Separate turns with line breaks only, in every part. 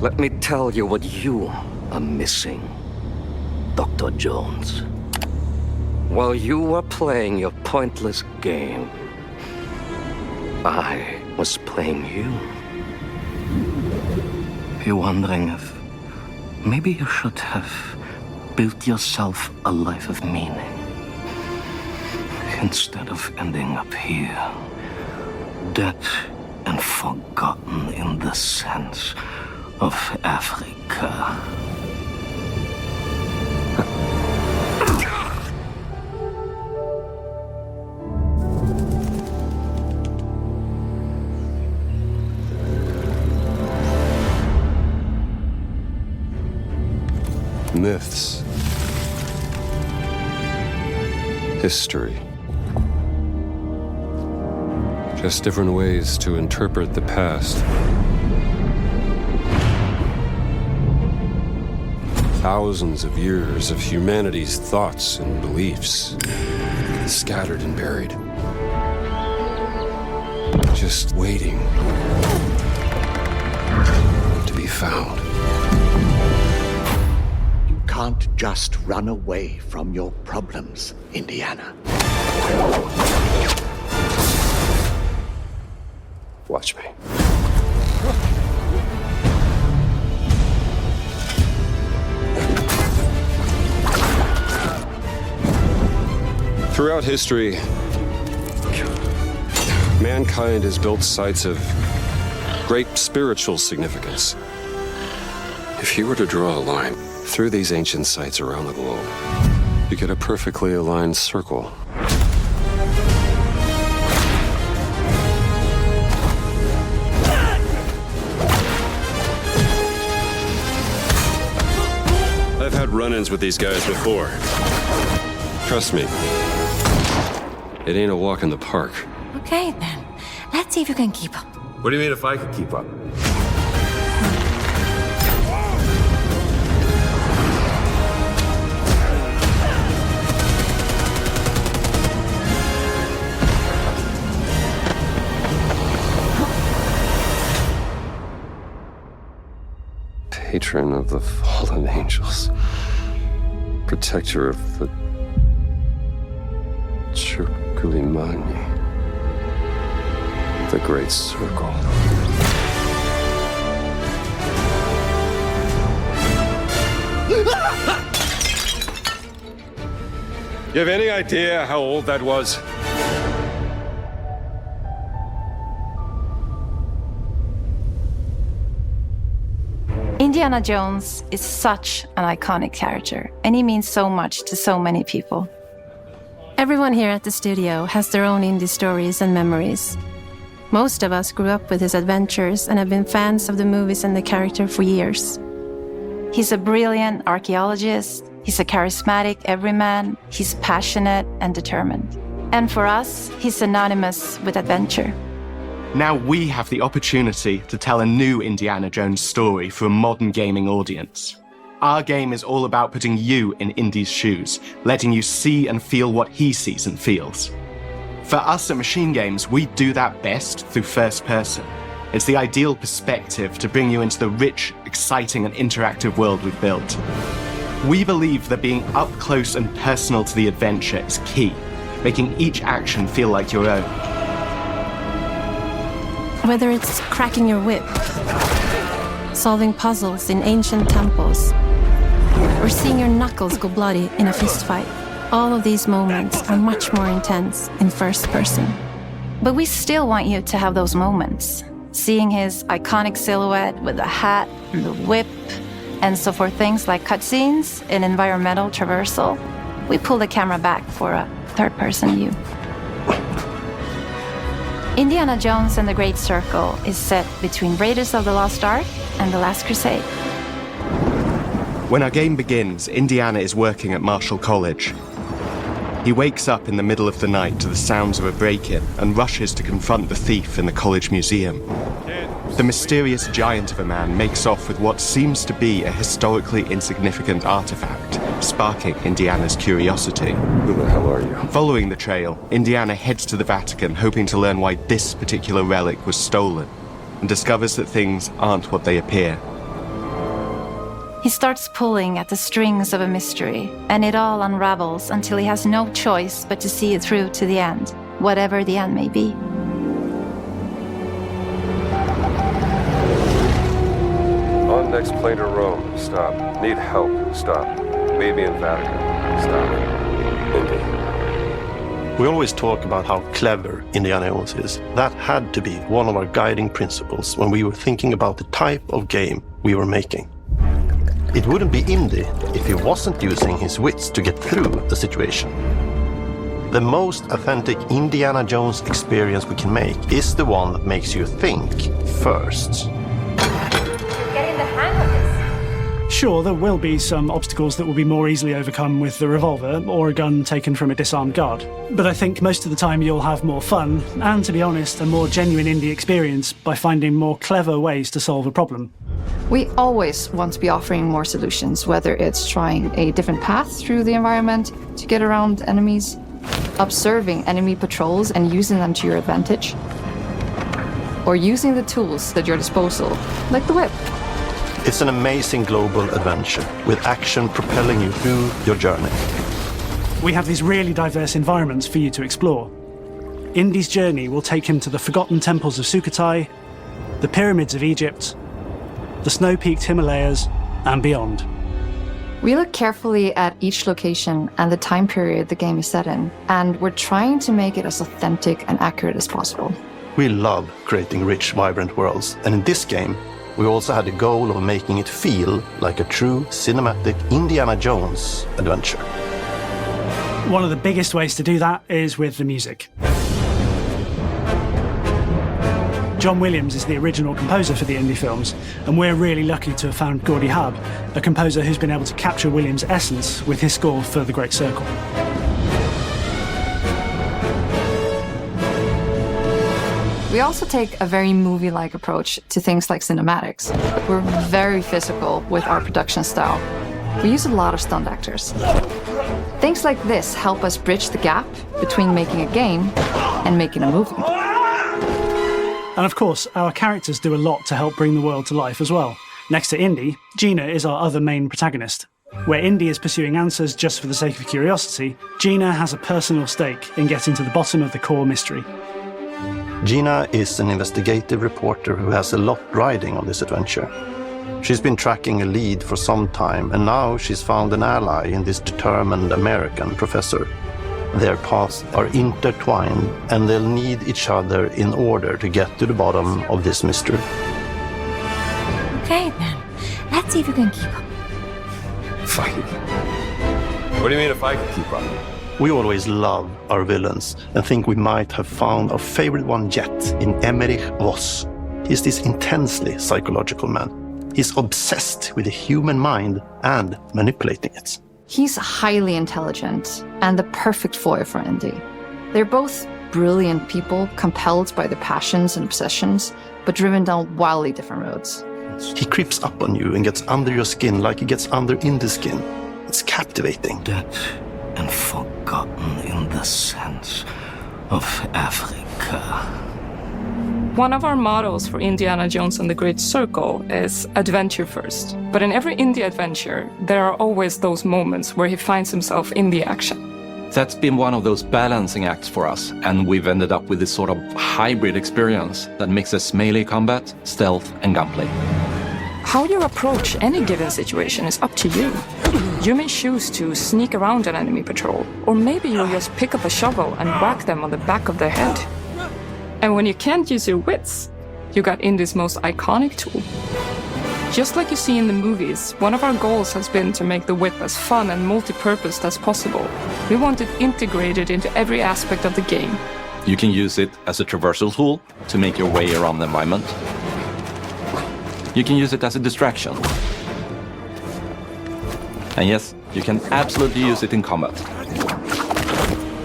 Let me tell you what you are missing, Dr. Jones. While you were playing your pointless game, I was playing you. You're wondering if maybe you should have built yourself a life of meaning instead of ending up here, dead and forgotten in the sense of Africa.
Myths. History. Just different ways to interpret the past. Thousands of years of humanity's thoughts and beliefs, scattered and buried. Just waiting to be found.
You can't just run away from your problems, Indiana.
Watch me. Throughout history, mankind has built sites of great spiritual significance. If you were to draw a line through these ancient sites around the globe, you get a perfectly aligned circle. I've had run-ins with these guys before. Trust me, it ain't a walk in the park.
Okay, then. Let's see if you can keep up.
What do you mean if I could keep up? Patron of the fallen angels. Protector of the Chukulimani. The Great Circle. You have any idea how old that was?
Indiana Jones is such an iconic character, and he means so much to so many people. Everyone here at the studio has their own Indy stories and memories. Most of us grew up with his adventures and have been fans of the movies and the character for years. He's a brilliant archaeologist, he's a charismatic everyman, he's passionate and determined. And for us, he's synonymous with adventure.
Now we have the opportunity to tell a new Indiana Jones story for a modern gaming audience. Our game is all about putting you in Indy's shoes, letting you see and feel what he sees and feels. For us at Machine Games, we do that best through first person. It's the ideal perspective to bring you into the rich, exciting and interactive world we've built. We believe that being up close and personal to the adventure is key, making each action feel like your own.
Whether it's cracking your whip, solving puzzles in ancient temples, or seeing your knuckles go bloody in a fistfight, all of these moments are much more intense in first person. But we still want you to have those moments. Seeing his iconic silhouette with the hat and the whip, and so for things like cutscenes and environmental traversal, we pull the camera back for a third-person view. Indiana Jones and the Great Circle is set between Raiders of the Lost Ark and The Last Crusade.
When our game begins, Indiana is working at Marshall College. He wakes up in the middle of the night to the sounds of a break-in and rushes to confront the thief in the college museum. The mysterious giant of a man makes off with what seems to be a historically insignificant artifact, sparking Indiana's curiosity.
Who the hell are you?
Following the trail, Indiana heads to the Vatican, hoping to learn why this particular relic was stolen, and discovers that things aren't what they appear.
He starts pulling at the strings of a mystery, and it all unravels until he has no choice but to see it through to the end, whatever the end may be.
On next plane to Rome. Stop. Need help. Stop. Meet me in Vatican. Stop. Indy.
We always talk about how clever Indiana Jones is. That had to be one of our guiding principles when we were thinking about the type of game we were making. It wouldn't be Indy if he wasn't using his wits to get through the situation. The most authentic Indiana Jones experience we can make is the one that makes you think first.
Getting the hang of this.
Sure, there will be some obstacles that will be more easily overcome with the revolver or a gun taken from a disarmed guard. But I think most of the time you'll have more fun, and to be honest, a more genuine indie experience by finding more clever ways to solve a problem.
We always want to be offering more solutions, whether it's trying a different path through the environment to get around enemies, observing enemy patrols and using them to your advantage, or using the tools at your disposal, like the whip.
It's an amazing global adventure with action propelling you through your journey.
We have these really diverse environments for you to explore. Indy's journey will take him to the forgotten temples of Sukhothai, the pyramids of Egypt, the snow-peaked Himalayas, and beyond.
We look carefully at each location and the time period the game is set in, and we're trying to make it as authentic and accurate as possible.
We love creating rich, vibrant worlds, and in this game, we also had the goal of making it feel like a true cinematic Indiana Jones adventure.
One of the biggest ways to do that is with the music. John Williams is the original composer for the Indy films, and we're really lucky to have found Gordy Hub, a composer who's been able to capture Williams' essence with his score for The Great Circle.
We also take a very movie-like approach to things like cinematics. We're very physical with our production style. We use a lot of stunt actors. Things like this help us bridge the gap between making a game and making a movie.
And of course, our characters do a lot to help bring the world to life as well. Next to Indy, Gina is our other main protagonist. Where Indy is pursuing answers just for the sake of curiosity, Gina has a personal stake in getting to the bottom of the core mystery.
Gina is an investigative reporter who has a lot riding on this adventure. She's been tracking a lead for some time, and now she's found an ally in this determined American professor. Their paths are intertwined, and they'll need each other in order to get to the bottom of this mystery.
Okay, then. Let's see if you can keep up.
Fine. What do you mean if I can keep up?
We always love our villains and think we might have found our favorite one yet in Emmerich Voss. He's this intensely psychological man. He's obsessed with the human mind and manipulating it.
He's highly intelligent and the perfect foil for Indy. They're both brilliant people, compelled by their passions and obsessions, but driven down wildly different roads.
He creeps up on you and gets under your skin like he gets under Indy's skin. It's captivating.
Dead and forgotten in the sense of Africa.
One of our mottos for Indiana Jones and the Great Circle is adventure first. But in every Indy adventure, there are always those moments where he finds himself in the action.
That's been one of those balancing acts for us, and we've ended up with this sort of hybrid experience that mixes melee combat, stealth, and gunplay.
How you approach any given situation is up to you. You may choose to sneak around an enemy patrol, or maybe you'll just pick up a shovel and whack them on the back of their head. And when you can't use your wits, you got Indy's most iconic tool. Just like you see in the movies, one of our goals has been to make the whip as fun and multi-purposed as possible. We want it integrated into every aspect of the game.
You can use it as a traversal tool to make your way around the environment. You can use it as a distraction. And yes, you can absolutely use it in combat.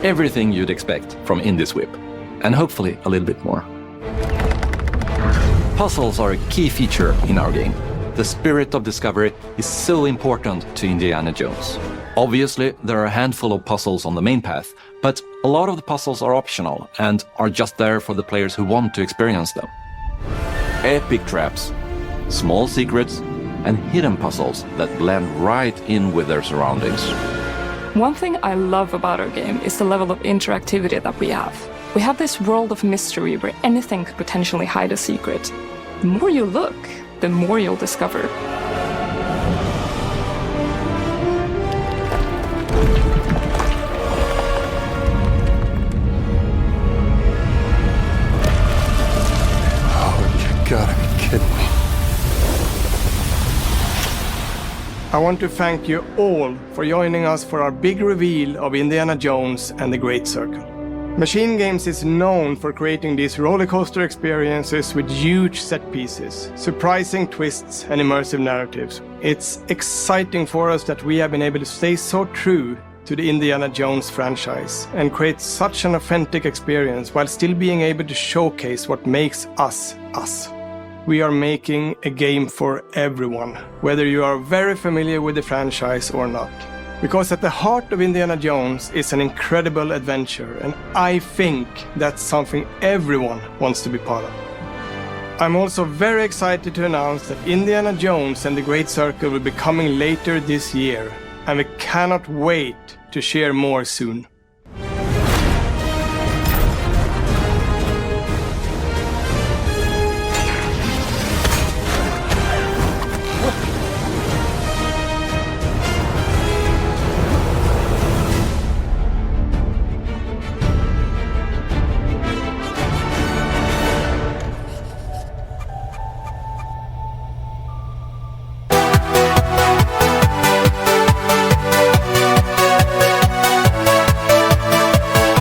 Everything you'd expect from Indy's whip. And hopefully a little bit more. Puzzles are a key feature in our game. The spirit of discovery is so important to Indiana Jones. Obviously, there are a handful of puzzles on the main path, but a lot of the puzzles are optional and are just there for the players who want to experience them. Epic traps, small secrets, and hidden puzzles that blend right in with their surroundings.
One thing I love about our game is the level of interactivity that we have. We have this world of mystery where anything could potentially hide a secret. The more you look, the more you'll discover.
Gotta be kidding me.
I want to thank you all for joining us for our big reveal of Indiana Jones and the Great Circle. Machine Games is known for creating these rollercoaster experiences with huge set pieces, surprising twists and immersive narratives. It's exciting for us that we have been able to stay so true to the Indiana Jones franchise and create such an authentic experience while still being able to showcase what makes us us. We are making a game for everyone, whether you are very familiar with the franchise or not. Because at the heart of Indiana Jones is an incredible adventure, and I think that's something everyone wants to be part of. I'm also very excited to announce that Indiana Jones and the Great Circle will be coming later this year, and we cannot wait to share more soon.